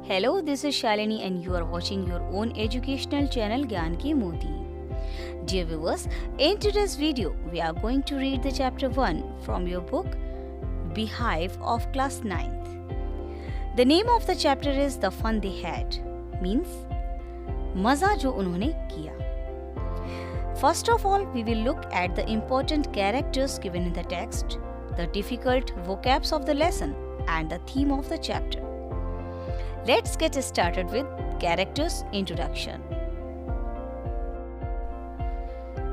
Hello, this is Shalini and you are watching your own educational channel Gyan Ki Modi. Dear viewers, in today's video, we are going to read the chapter 1 from your book Beehive of class 9th. The name of the chapter is The Fun They Had, means मजा जो उन्होंने किया. First of all, we will look at the important characters given in the text, the difficult vocabs of the lesson, and the theme of the chapter. Let's get started with characters introduction.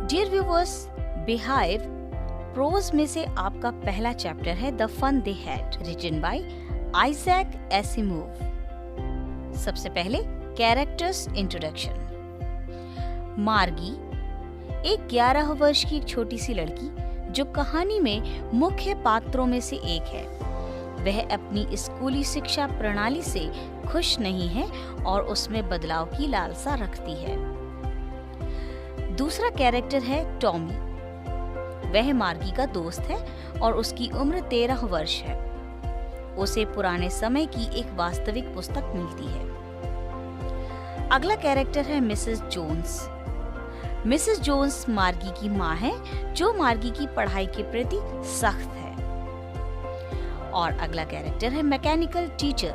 Dear viewers, Beehive prose में से आपका पहला chapter है the fun they had, written by Isaac Asimov. सबसे पहले characters introduction. मार्गी एक 11 वर्ष की एक छोटी सी लड़की जो कहानी में मुख्य पात्रों में से एक है. वह अपनी स्कूली शिक्षा प्रणाली से खुश नहीं है और उसमें बदलाव की लालसा रखती है. दूसरा कैरेक्टर है टॉमी. वह मार्गी का दोस्त है और उसकी उम्र 13 वर्ष है. उसे पुराने समय की एक वास्तविक पुस्तक मिलती है. अगला कैरेक्टर है मिसेस जोन्स. मिसेस जोन्स मार्गी की माँ है जो मार्गी की पढ़ाई के प्रति सख्त है. और अगला कैरेक्टर है मैकेनिकल टीचर.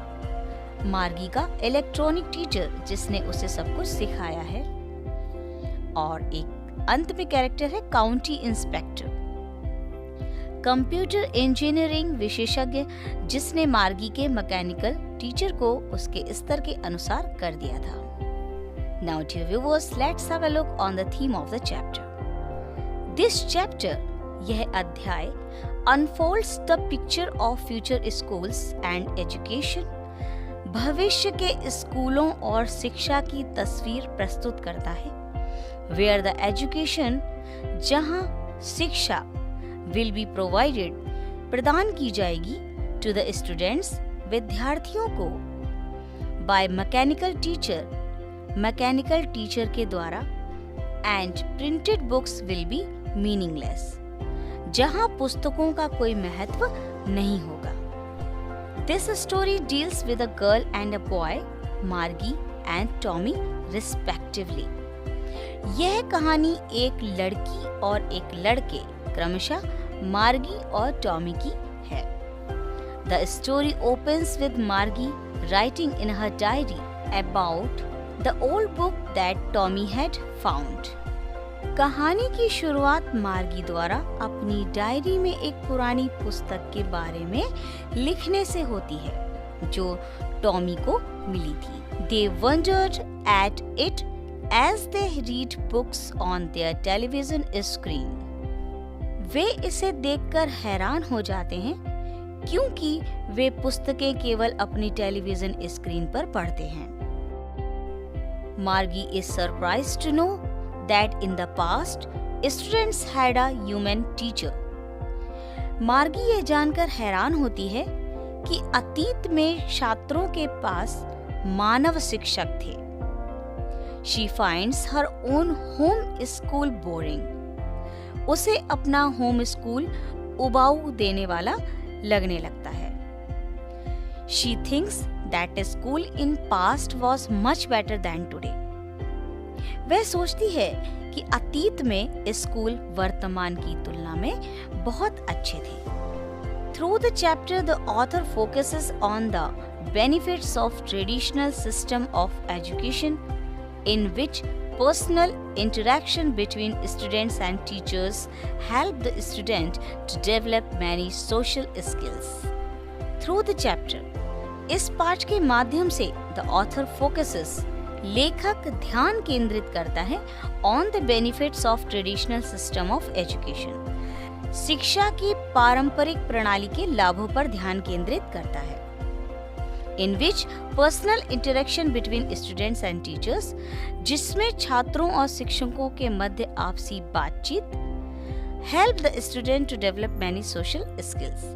मार्गी का इलेक्ट्रॉनिक टीचर जिसने उसे सब कुछ सिखाया है. और एक अंत में कैरेक्टर है काउंटी इंस्पेक्टर, कंप्यूटर इंजीनियरिंग विशेषज्ञ जिसने मार्गी के मैकेनिकल टीचर को उसके स्तर के अनुसार कर दिया था. Now dear viewers, let's have a look on the theme of the chapter. This chapter, यह अध्याय unfolds the picture of future schools and education. भविष्य के स्कूलों और शिक्षा की तस्वीर प्रस्तुत करता है. Where the education, जहां शिक्षा will be provided, प्रदान की जाएगी to the students, विद्यार्थियों को by mechanical teacher, mechanical teacher के द्वारा, and printed books will be meaningless, जहां पुस्तकों का कोई महत्व नहीं होगा. This story deals with a girl and a boy, Margie and Tommy respectively. यह कहानी एक लड़की और एक लड़के क्रमशः मार्गी और टॉमी की है. The story opens with Margie writing in her diary about the old book that Tommy had found. कहानी की शुरुआत मार्गी द्वारा अपनी डायरी में एक पुरानी पुस्तक के बारे में लिखने से होती है जो टॉमी को मिली थी. They wondered at it as they read books on their television screen. वे इसे देखकर हैरान हो जाते हैं क्योंकि वे पुस्तकें केवल अपनी टेलीविजन स्क्रीन पर पढ़ते हैं. Margie is surprised to know that in the past, students had a human teacher. मार्गी ये जानकर हैरान होती है कि अतीत में छात्रों के पास मानव शिक्षक थे. She finds her own home school boring. उसे अपना होम स्कूल उबाऊ देने वाला लगने लगता है. She thinks that school in past was much better than today. वह सोचती है कि अतीत में स्कूल वर्तमान की तुलना में बहुत अच्छे थे. Through the chapter, the author focuses on the benefits of traditional system of education, in which personal interaction between students and teachers help the student to develop many social skills. Through the chapter, इस पाठ के माध्यम से the author focuses, लेखक ध्यान केंद्रित करता है on the benefits of traditional system of education. शिक्षा की पारंपरिक प्रणाली के लाभों पर ध्यान केंद्रित करता है. In which personal interaction between students and teachers, जिसमें छात्रों और शिक्षकों के मध्य आपसी बातचीत help the student to develop many social skills,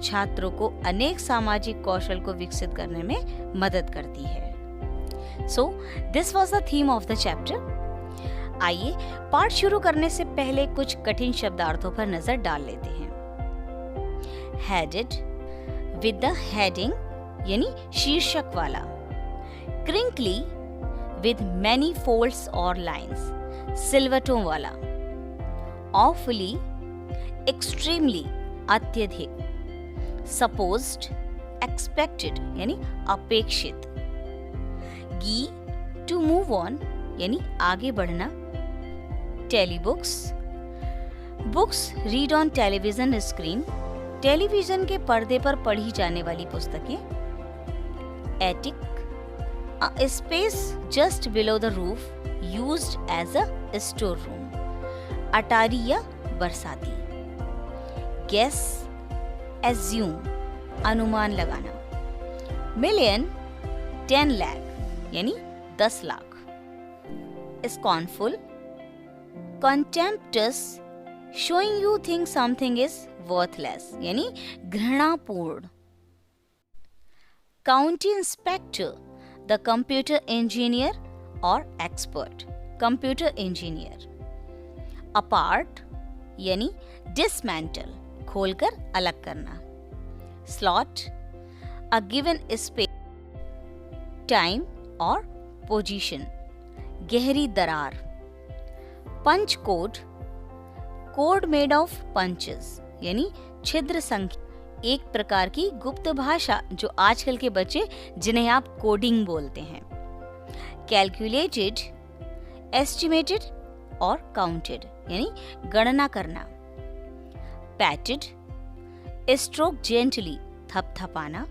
छात्रों को अनेक सामाजिक कौशल को विकसित करने में मदद करती है. So, this was the theme of the chapter. आइए पाठ शुरू करने से पहले कुछ कठिन शब्दार्थों पर नजर डाल लेते हैं. Headed with the heading यानी शीर्षक वाला. crinkly with many folds or lines, सिलवटों वाला, awfully, extremely, अत्यधिक, supposed, expected यानी अपेक्षित, गी, to move on यानी आगे बढ़ना, telebooks, books read on television screen, television के पर्दे पर पढ़ी जाने वाली पुस्तकें, attic, a space just below the roof used as a storeroom, अटारी या बरसाती, guess, assume, अनुमान लगाना, मिलियन, 10 लाख यानी 10 lakh, scornful, contemptuous, showing you think something is worthless यानी घृणापूर्ण, county inspector, the computer engineer or expert, computer engineer, apart यानी dismantle, खोलकर अलग करना, slot, a given space, time or position, गहरी दरार, punch code, code made of punches यानी छिद्र संख्या, एक प्रकार की गुप्त भाषा जो आजकल के बच्चे जिन्हें आप कोडिंग बोलते हैं, कैलकुलेटेड, एस्टिमेटेड और काउंटेड यानी गणना करना, पैटेड, स्ट्रोक जेंटली, थपथपाना,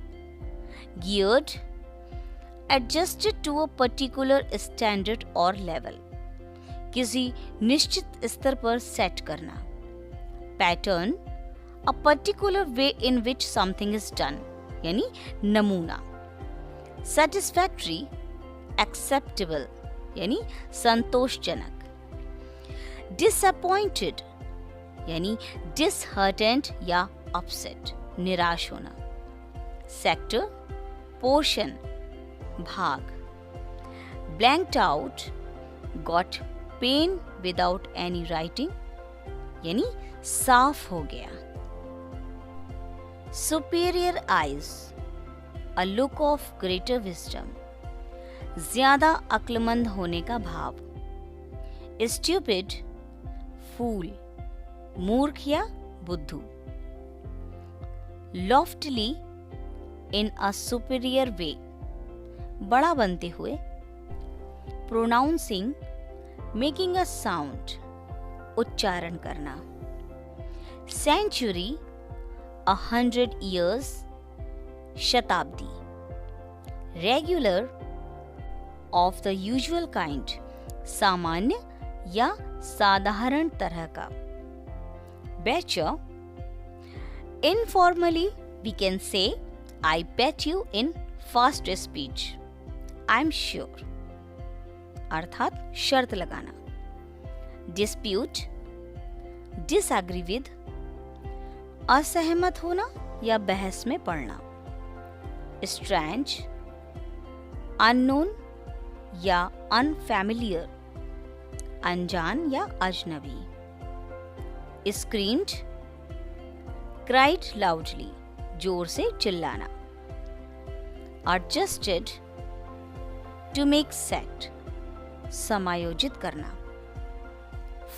geared, adjusted to a particular standard or level, किसी निश्चित स्तर पर सेट करना, pattern, a particular way in which something is done यानी नमूना, सेटिस्फैक्टरी, एक्सेप्टेबल यानी संतोषजनक, डिसअपॉइंटेड यानी डिसहर्टेंड या अपसेट, निराश होना, सेक्टर, पोर्शन, भाग, blanked out, got plain without any writing यानी साफ हो गया, superior eyes, a look of greater wisdom, ज्यादा अक्लमंद होने का भाव, स्टूपिड, फूल, मूर्ख या बुद्धू, लॉफ्टली, इन अ सुपीरियर वे, बड़ा बनते हुए, प्रोनाउंसिंग, मेकिंग अ साउंड, उच्चारण करना, सेंचुरी, 100 years, शताब्दी, regular, of the usual kind, सामान्य या साधारण तरह का, Becher, informally we can say I bet you in fast speech, I am sure अर्थात शर्त लगाना, डिस्प्यूट, डिसएग्री विद, असहमत होना या बहस में पड़ना, स्ट्रेंज, अननोन या अनफैमिलियर, अनजान या अजनबी, स्क्रीम्ड, क्राइड लाउडली, जोर से चिल्लाना, एडजस्टेड, टू मेक सेट, समायोजित करना,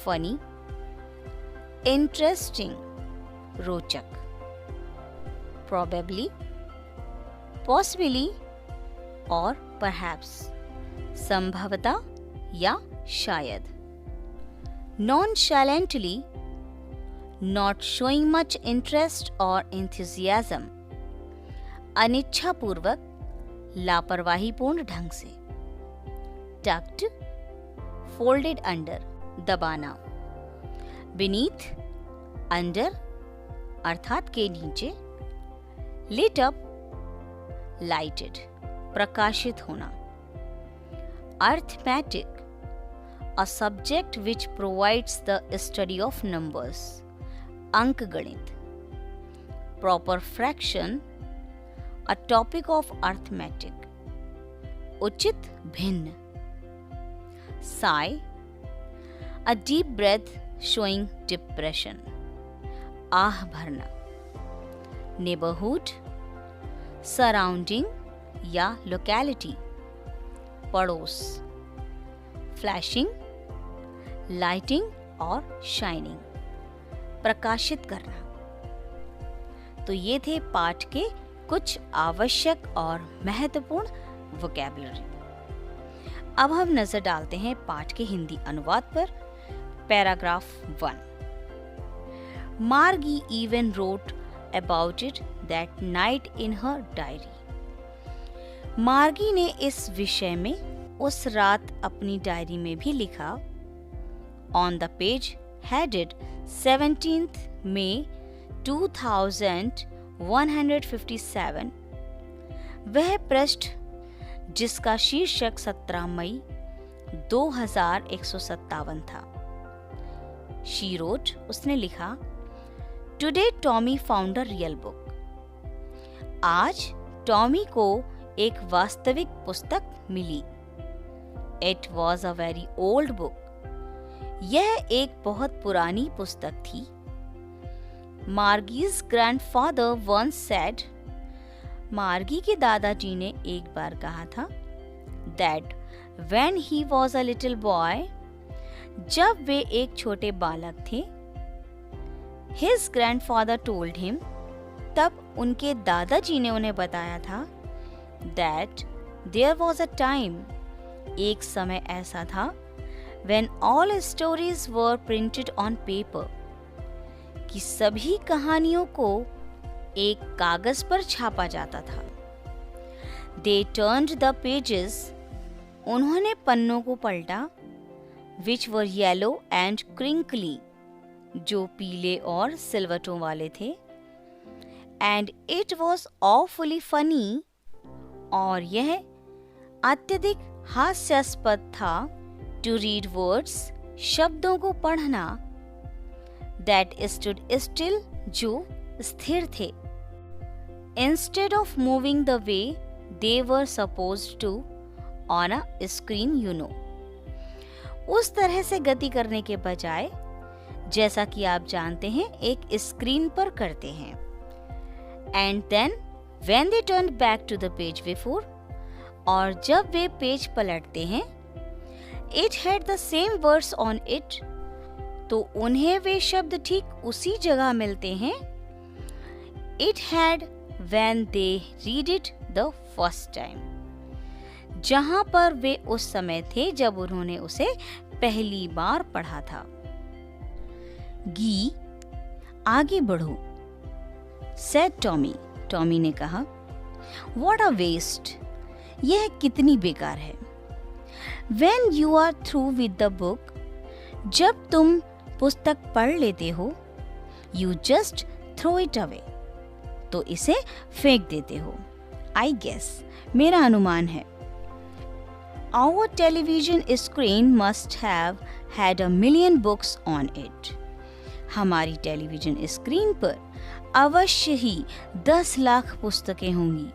फनी, इंटरेस्टिंग, रोचक, प्रोबेबली, पॉसिबली और परहैप्स, संभवतः या शायद, nonchalantly, not showing much interest or enthusiasm, अनिच्छापूर्वक, लापरवाहीपूर्ण ढंग से, tucked, folded under, दबाना, beneath, under अर्थात के नीचे, lit up, lighted, प्रकाशित होना, arithmetic, a subject which provides the study of numbers, अंकगणित, proper fraction, a topic of arithmetic, उचित भिन्न, sigh, a deep breath showing depression, आह भरना, neighborhood, surrounding या locality, पड़ोस, फ्लैशिंग, लाइटिंग और शाइनिंग, प्रकाशित करना। तो ये थे पाठ के कुछ आवश्यक और महत्वपूर्ण वोकैबुलरी। अब हम नजर डालते हैं पाठ के हिंदी अनुवाद पर। पैराग्राफ 1। मार्गी even wrote about it that night in her diary. मार्गी ने इस विषय में उस रात अपनी डायरी में भी लिखा। On the page headed 17th May 2157, वह पृष्ठ जिसका शीर्षक 17 मई 2157 था। She wrote, उसने लिखा, Today Tommy found a real book. आज टॉमी को एक वास्तविक पुस्तक मिली। It was a very old book. यह एक बहुत पुरानी पुस्तक थी। Margie's grandfather once said, मार्गी के दादाजी ने एक बार कहा था, that when he was a little boy, जब वे एक छोटे बालक थे, his grandfather told him, तब उनके दादाजी ने उन्हें बताया था, that there was a time, एक समय ऐसा था, when all stories were printed on paper, कि सभी कहानियों को एक कागज पर छापा जाता था। They turned the pages, उन्होंने पन्नों को पलटा, which were yellow and crinkly, जो पीले और सिलवटों वाले थे, and it was awfully funny, और यह अत्यधिक हास्यास्पद था, to read words, शब्दों को पढ़ना, that stood still, जो स्थिर थे, instead of moving the way they were supposed to on a screen, you know. उस तरह से गति करने के बजाय, जैसा कि आप जानते हैं, एक स्क्रीन पर करते हैं। And then when they turned back to the page before, और जब वे पेज पलटते हैं, it had the same words on it, तो उन्हें वे शब्द ठीक उसी जगह मिलते हैं। It had when they read it the first time, जहां पर वे उस समय थे जब उन्होंने उसे पहली बार पढ़ा था। गी, आगे बढ़ो, said Tommy, टॉमी ने कहा, What a waste, यह कितनी बेकार है। When you are through with the book, जब तुम पुस्तक पढ़ लेते हो, you just throw it away, तो इसे फेंक देते हो। I guess, मेरा अनुमान है। Our television screen must have had 1,000,000 books on it. हमारी टेलीविजन स्क्रीन पर अवश्य ही 10 लाख पुस्तकें होंगी।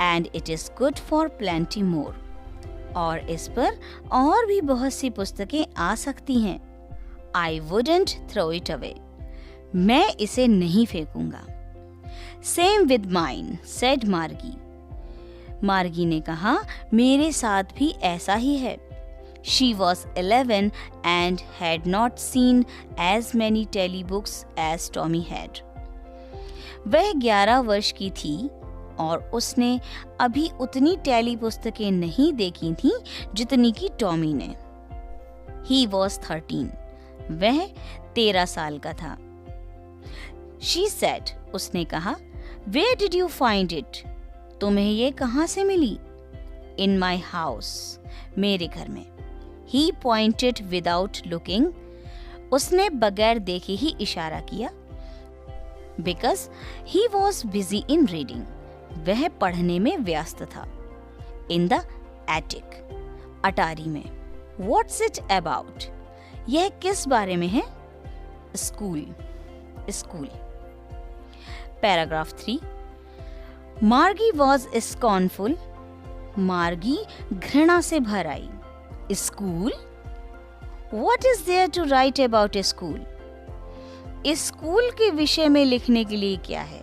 And it is good for plenty more. और इस पर और भी बहुत सी पुस्तकें आ सकती हैं। I wouldn't throw it away. मैं इसे नहीं फेंकूंगा। Same with mine, said Margie. मार्गी ने कहा, मेरे साथ भी ऐसा ही है। She was 11 and had not seen as many telebooks as Tommy had. वह 11 वर्ष की थी और उसने अभी उतनी टेली पुस्तकें नहीं देखी थीं जितनी की टॉमी ने। He was 13. वह 13 साल का था। She said, उसने कहा, Where did you find it? तुम्हें ये कहाँ से मिली? In my house, मेरे घर में। He pointed without looking. उसने बगैर देखे ही इशारा किया। Because he was busy in reading. वह पढ़ने में व्यस्त था। In the attic, अटारी में। What's it about? यह किस बारे में है? School. Paragraph 3. Margie was scornful. मार्गी घृणा से भर आई। School? What is there to write about a school? School के विषय में लिखने के लिए क्या है?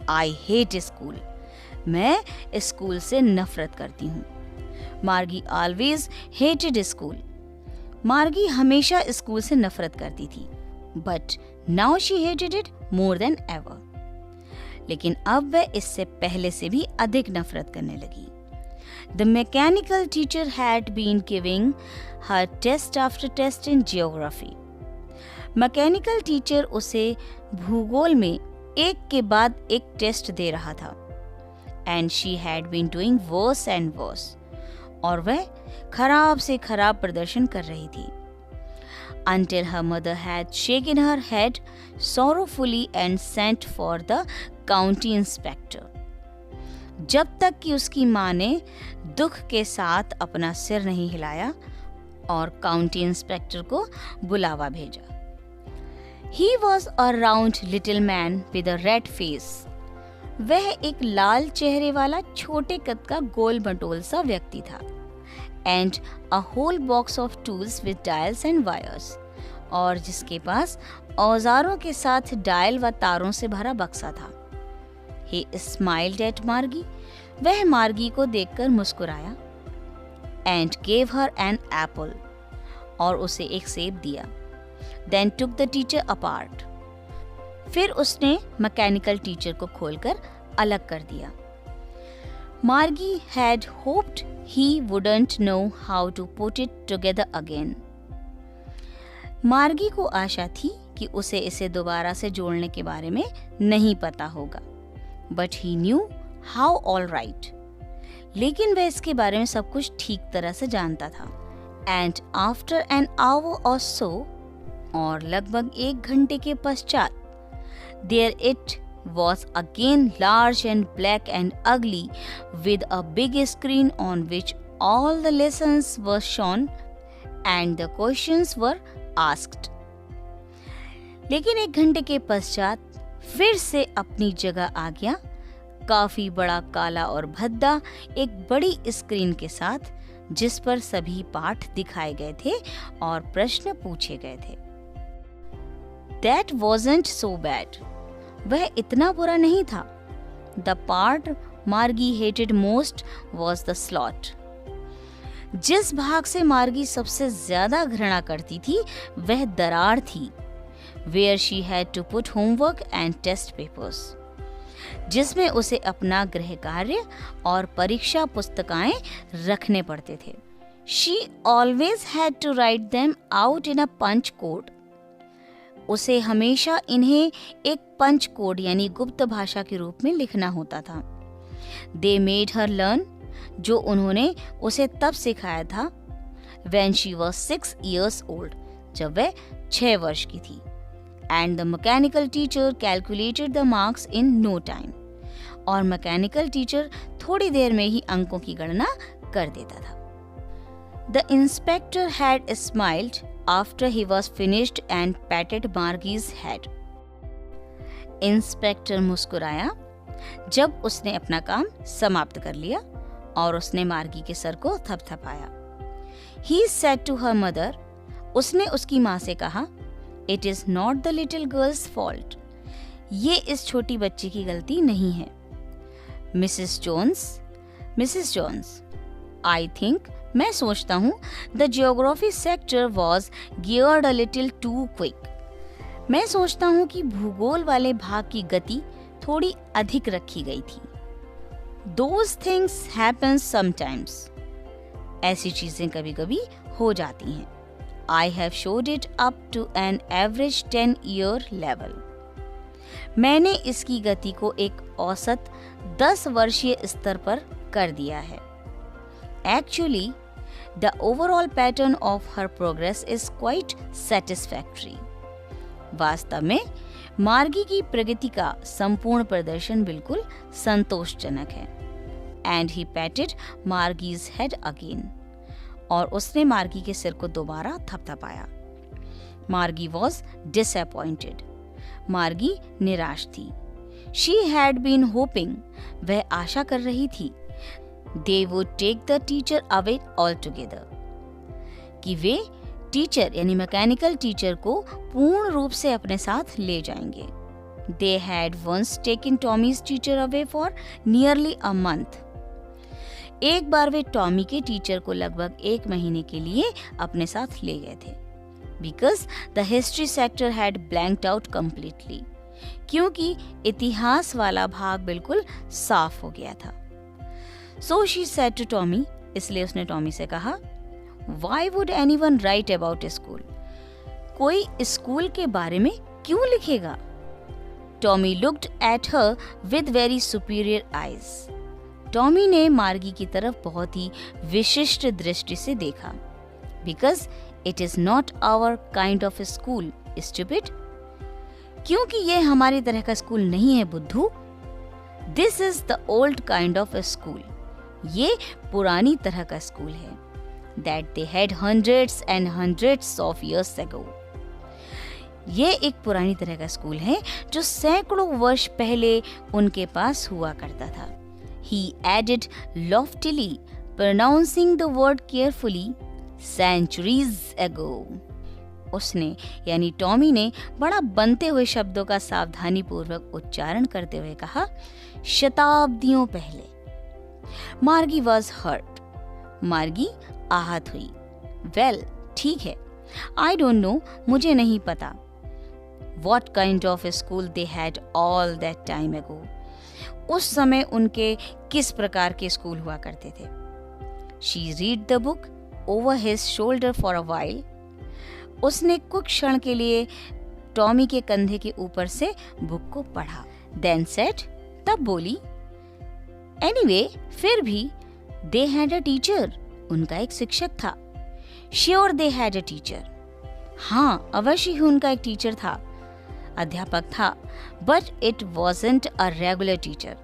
I hate school. मैं स्कूल से नफरत करती हूँ। मार्गी ऑलवेज हेटेड स्कूल। मार्गी हमेशा स्कूल से नफरत करती थी, but now she hated it more than ever. लेकिन अब वह इससे पहले से भी अधिक नफरत करने लगी। The mechanical teacher had been giving her test after test in geography. Mechanical teacher उसे भूगोल में एक के बाद एक टेस्ट दे रहा था। And she had been doing worse and worse. और वह खराब से खराब प्रदर्शन कर रही थी। Until her mother had shaken her head sorrowfully and sent for the county inspector. जब तक कि उसकी माँ ने दुख के साथ अपना सिर नहीं हिलाया और काउंटी इंस्पेक्टर को बुलावा भेजा। He was a round little man with a red face. वह एक लाल चेहरे वाला छोटे कद का गोल मटोल सा व्यक्ति था। And a whole box of tools with dials and wires. और जिसके पास औजारों के साथ डायल व तारों से भरा बक्सा था। He smiled at Margie. वह मार्गी को देखकर मुस्कुराया। And gave her an apple. और उसे एक सेब दिया। Then took the teacher apart. फिर उसने मैकेनिकल टीचर को खोलकर अलग कर दिया। Margie had hoped he wouldn't know how to put it together again. मार्गी को आशा थी कि उसे इसे दोबारा से जोड़ने के बारे में नहीं पता होगा। But he knew how all right. लेकिन वह इसके बारे में सब कुछ ठीक तरह से जानता था। And after an hour or so, और लगभग 1 घंटे के पश्चात, there it was again large and black and ugly with a big screen on which all the lessons were shown and the questions were asked. लेकिन 1 घंटे के पश्चात फिर से अपनी जगह आ गया, काफी बड़ा काला और भद्दा एक बड़ी स्क्रीन के साथ, जिस पर सभी पाठ दिखाए गए थे और प्रश्न पूछे गए थे। That wasn't so bad. वह इतना बुरा नहीं था। The part Margie hated most was the slot. जिस भाग से मार्गी सबसे ज्यादा घृणा करती थी वह दरार थी, where she had to put homework and test papers. जिसमें उसे अपना गृह कार्य और परीक्षा पुस्तकाएं रखने पड़ते थे। She always had to write them out in a punch code. उसे हमेशा इन्हें एक पंच कोड यानी गुप्त भाषा के रूप में लिखना होता था। They made her learn, जो उन्होंने उसे तब सिखाया था when she was 6 years old, जब वह 6 वर्ष की थी। And the mechanical teacher calculated the marks in no time. और मैकेनिकल टीचर थोड़ी देर में ही अंकों की गणना कर देता था। The inspector had smiled after he was finished and patted Margie's head. Inspector मुस्कुराया जब उसने अपना काम समाप्त कर लिया और उसने मार्गी के सर को थपथपाया। He said to her mother, उसने उसकी माँ से कहा, It is not the little girl's fault. ये इस छोटी बच्ची की गलती नहीं है। मिसेस जोन्स, I think, मैं सोचता हूँ, the geography sector was geared a little too quick. मैं सोचता हूँ कि भूगोल वाले भाग की गति थोड़ी अधिक रखी गई थी। Those things happen sometimes. ऐसी चीजें कभी कभी हो जाती हैं। I have showed it up to an average 10-year level. मैंने इसकी गति को एक औसत 10 वर्षीय स्तर पर कर दिया है। Actually, the overall pattern of her progress is quite satisfactory. वास्तव में मार्गी की प्रगति का संपूर्ण प्रदर्शन बिल्कुल संतोषजनक है। And he patted Margie's head again. और उसने मार्गी के सिर को दोबारा थपथपाया। मार्गी was disappointed. मार्गी निराश थी। She had been hoping, वह आशा कर रही थी, they would take the teacher away altogether, कि वे टीचर यानी मैकेनिकल टीचर को पूर्ण रूप से अपने साथ ले जाएंगे। They had once taken Tommy's teacher away for nearly a month. एक बार वे टॉमी के टीचर को लगभग 1 महीने के लिए अपने साथ ले गए थे, because the history sector had blanked out completely, क्योंकि इतिहास वाला भाग बिल्कुल साफ हो गया था। So she said to Tommy, इसलिए उसने टॉमी से कहा, Why would anyone write about a school? कोई स्कूल के बारे में क्यों लिखेगा? Tommy looked at her with very superior eyes. Tommy ने मार्गी की तरफ बहुत ही विशिष्ट दृष्टि से देखा। Because it is not our kind of a school, stupid. क्योंकि ये हमारी तरह का स्कूल नहीं है बुद्धू। This is the old kind of a school. ये पुरानी तरह का स्कूल है। That they had hundreds and hundreds of years ago. ये एक पुरानी तरह का स्कूल है जो सैकड़ों वर्ष पहले उनके पास हुआ करता था। He added loftily, pronouncing the word carefully, centuries ago. उसने यानी टॉमी ने बड़ा बनते हुए शब्दों का सावधानी पूर्वक उच्चारण करते हुए कहा, शताब्दियों पहले। मार्गी वॉज हर्ट। मार्गी आहत हुई। वेल, ठीक है, आई डोंट नो, मुझे नहीं पता। What kind of a school they had all that time ago? उस समय उनके किस प्रकार के स्कूल हुआ करते थे? She read the book over his shoulder for a while. उसने कुछ क्षण के लिए टॉमी के कंधे के ऊपर से बुक को पढ़ा। Then said, तब बोली, Anyway, फिर भी they had a teacher. उनका एक शिक्षक था। Sure they had a teacher. हाँ, अवश्य ही उनका एक टीचर था, अध्यापक था, but it wasn't a regular teacher.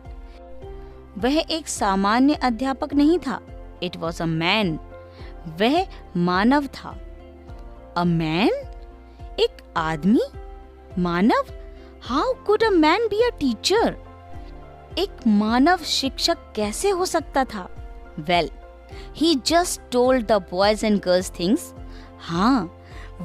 वह एक सामान्य अध्यापक नहीं था। It was a man. वह मानव था। A man? एक आदमी? मानव? How could a man be a teacher? एक मानव शिक्षक कैसे हो सकता था? Well, he just told the boys and girls things. हाँ,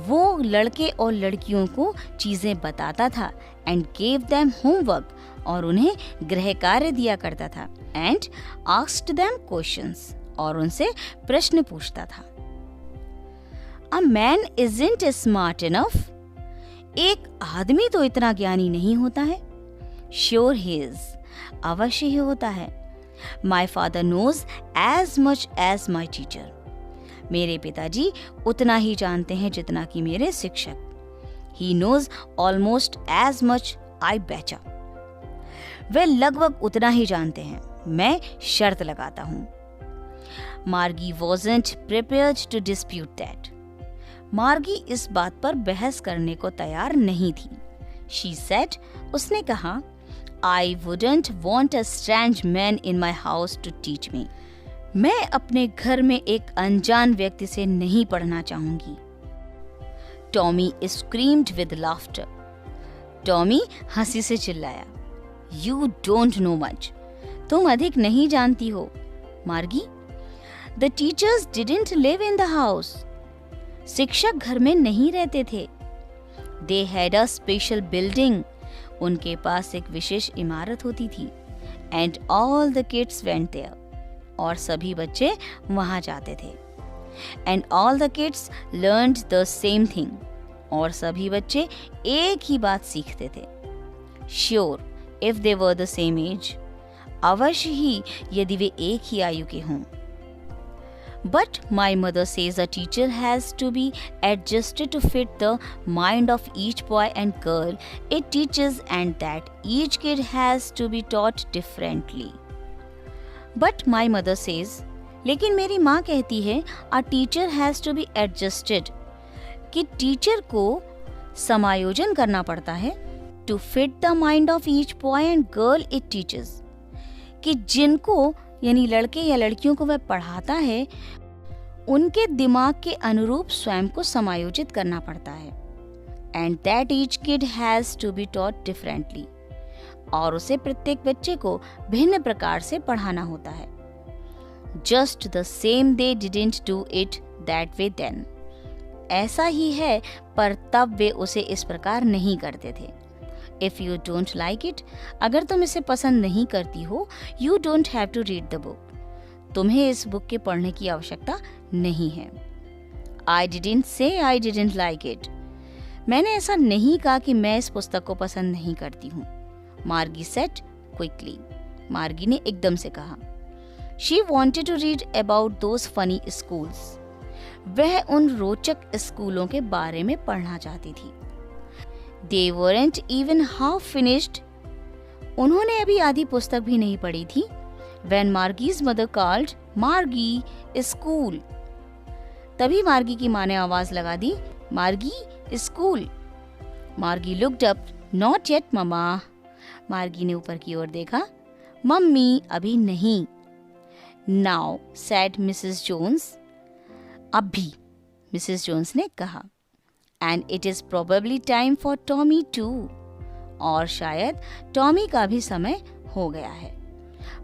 वो लड़के और लड़कियों को चीजें बताता था and gave them homework, और उन्हें गृह कार्य दिया करता था and asked them questions, और उनसे प्रश्न पूछता था। A man isn't smart enough. एक आदमी तो इतना ज्ञानी नहीं होता है। Sure he is. अवश्य ही होता है। My father knows as much as my teacher. मेरे पिताजी उतना ही जानते हैं जितना कि मेरे शिक्षक। He knows almost as much, I betcha. वे लगभग उतना ही जानते हैं, मैं शर्त लगाता हूँ। मार्गी wasn't prepared to dispute that. मार्गी इस बात पर बहस करने को तैयार नहीं थी। She said, उसने कहा, I wouldn't want a strange man in my house to teach me. मैं अपने घर में एक अनजान व्यक्ति से नहीं पढ़ना चाहूंगी। Tommy screamed with laughter. Tommy हंसी से चिल्लाया। You don't know much. तुम अधिक नहीं जानती हो, मार्गी। The teachers didn't live in the house. शिक्षक घर में नहीं रहते थे। They had a special building. उनके पास एक विशेष इमारत होती थी। And all the kids went there. और सभी बच्चे वहां जाते थे। And all the kids learned the same thing. और सभी बच्चे एक ही बात सीखते थे। Sure, if they were the same age. अवश्य ही यदि वे एक ही आयु के हों। But my mother says a teacher has to be adjusted to fit the mind of each boy and girl it teaches, and that each kid has to be taught differently. But my mother says, लेकिन मेरी माँ कहती है a teacher has to be adjusted, कि teacher को समायोजन करना पड़ता है to fit the mind of each boy and girl it teaches, कि जिनको यानी लड़के या लड़कियों को वह पढ़ाता है उनके दिमाग के अनुरूप स्वयं को समायोजित करना पड़ता है। And that each kid has to be taught differently. और उसे प्रत्येक बच्चे को भिन्न प्रकार से पढ़ाना होता है। Just the same they didn't do it that way then. ऐसा ही है, पर तब वे उसे इस प्रकार नहीं करते थे। If you don't like it, अगर तुम इसे पसंद नहीं करती हो, you don't have to read the book. तुम्हें इस बुक के पढ़ने की आवश्यकता नहीं है। I didn't say I didn't like it. मैंने ऐसा नहीं कहा कि मैं इस पुस्तक को पसंद नहीं करती हूँ। मार्गी said quickly. मार्गी ने एकदम से कहा। She wanted to read about those funny schools. वह उन रोचक स्कूलों के बारे में पढ़ना चाहती थी। They weren't even half finished. उन्होंने अभी आधी पुस्तक भी नहीं पढ़ी थी। When Margie's mother called, Margie, school. तभी मार्गी की माँ ने आवाज लगा दी, मार्गी, स्कूल। मार्गी looked up, not yet mama. मार्गी ने ऊपर की ओर देखा, मम्मी अभी नहीं। नाउ सेड मिसेस जोन्स, अब भी, मिसेस जोन्स ने कहा। And it is probably time for Tommy too, और शायद टॉमी का भी समय हो गया है।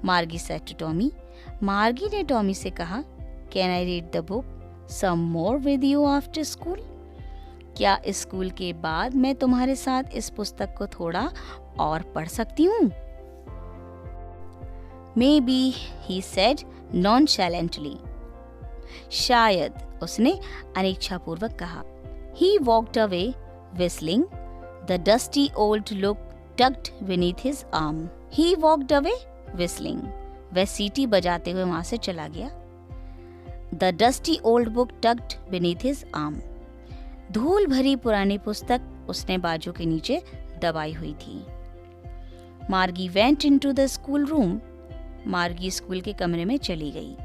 मार्गी सेड टू टॉमी, मार्गी ने टॉमी से कहा, can I read the book some more with you after school? क्या स्कूल के बाद मैं तुम्हारे साथ इस पुस्तक को थोड़ा और पढ़ सकती हूँ? Maybe, he said nonchalantly. शायद, उसने अनिच्छापूर्वक कहा। He walked away, whistling, the dusty old book tucked beneath his arm. He walked away, whistling. वह सीटी बजाते हुए वहां से चला गया। The dusty old book tucked beneath his arm. धूल भरी पुरानी पुस्तक उसने बाजू के नीचे दबाई हुई थी। मार्गी went into the school room. मार्गी स्कूल के कमरे में चली गई।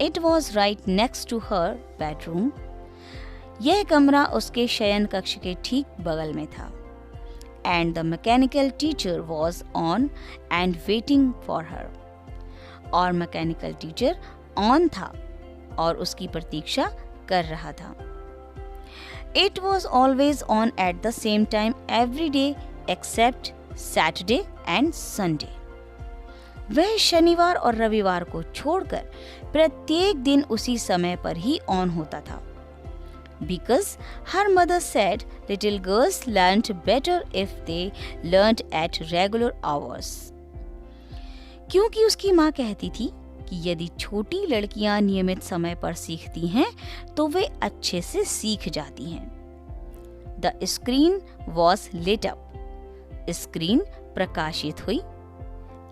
It was right next to her bedroom. यह कमरा उसके शयन कक्ष के ठीक बगल में था। And the mechanical teacher was on and waiting for her. और मैकेनिकल टीचर ऑन था और उसकी प्रतीक्षा कर रहा था। It was always on at the same time every day except Saturday and Sunday. वह शनिवार और रविवार को छोड़कर प्रत्येक दिन उसी समय पर ही ऑन होता था। Because her mother said little girls learned better if they learned at regular hours. क्योंकि उसकी माँ कहती थी कि यदि छोटी लड़कियां नियमित समय पर सीखती हैं तो वे अच्छे से सीख जाती हैं। The screen was lit up, screen प्रकाशित हुई।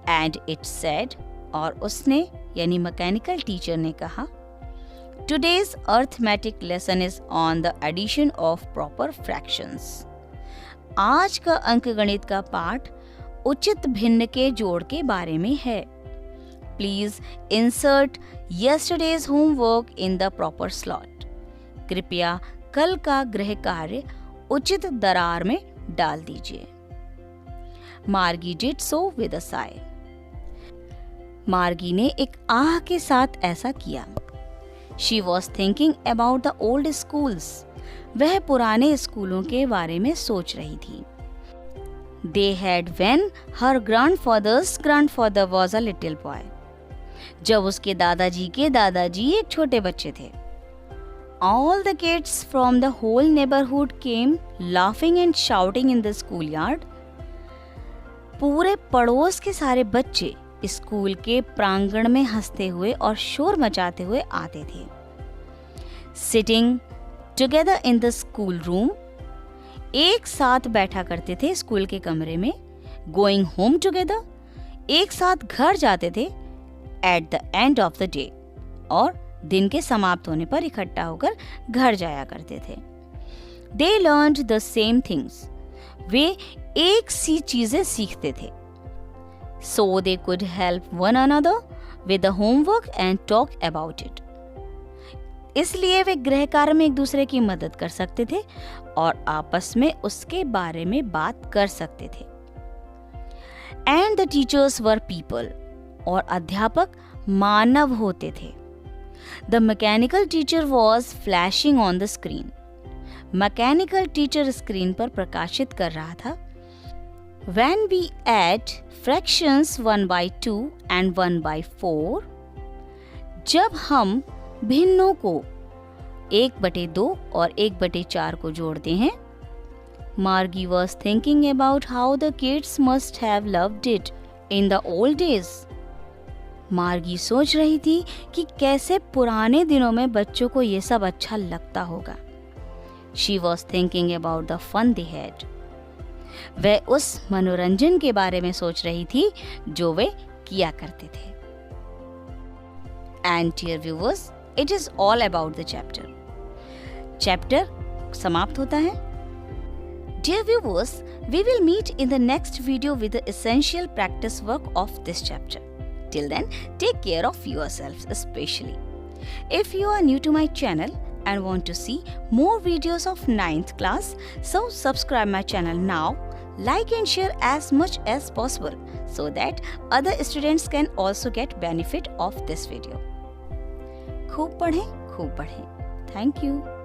एंड इट सेड, और उसने यानी मैकेनिकल टीचर ने कहा, today's arithmetic lesson is on the addition of proper fractions. आज का अंकगणित का पाठ उचित भिन्न के जोड़ के बारे में है। Please insert yesterday's homework in the proper slot. कृपया कल का गृह कार्य उचित दरार में डाल दीजिए। मार्गी did so with a sigh. मार्गी ने एक आह के साथ ऐसा किया। She was thinking about the old schools. वह पुराने स्कूलों के बारे में सोच रही थी। They had when her grandfather's grandfather was a little boy. जब उसके दादाजी के दादाजी एक छोटे बच्चे थे। All the kids from the whole neighborhood came laughing and shouting in the schoolyard. पूरे पड़ोस के सारे बच्चे स्कूल के प्रांगण में हंसते हुए और शोर मचाते हुए आते थे। Sitting together in the school room, एक साथ बैठा करते थे स्कूल के कमरे में। Going home together, एक साथ घर जाते थे। At the end of the day, और दिन के समाप्त होने पर इकट्ठा होकर घर जाया करते थे। They learned the same things. वे एक सी चीजें सीखते थे। So they could help one another with the homework and talk about it. इसलिए वे गृह कार्य में एक दूसरे की मदद कर सकते थे और आपस में उसके बारे में बात कर सकते थे। And the teachers were people. और अध्यापक मानव होते थे। The mechanical teacher was flashing on the screen. Mechanical teacher screen पर प्रकाशित कर रहा था। When we add fractions 1/2 and 1/4, जब हम भिन्नों को 1/2 और 1/4 को जोड़ते हैं, Margie was thinking about how the kids must have loved it in the old days. मार्गी सोच रही थी कि कैसे पुराने दिनों में बच्चों को ये सब अच्छा लगता होगा। She was thinking about the fun they had. वह उस मनोरंजन के बारे में सोच रही थी जो वे किया करते थे। And dear viewers, it is all about the chapter. Chapter समाप्त होता है। Dear viewers, we will meet in the next video with the essential practice work of this chapter. Till then, take care of yourselves especially. If you are new to my channel and want to see more videos of 9th class, so subscribe my channel now, like and share as much as possible so that other students can also get benefit of this video. खूब पढ़ें, खूब पढ़ें. Thank you.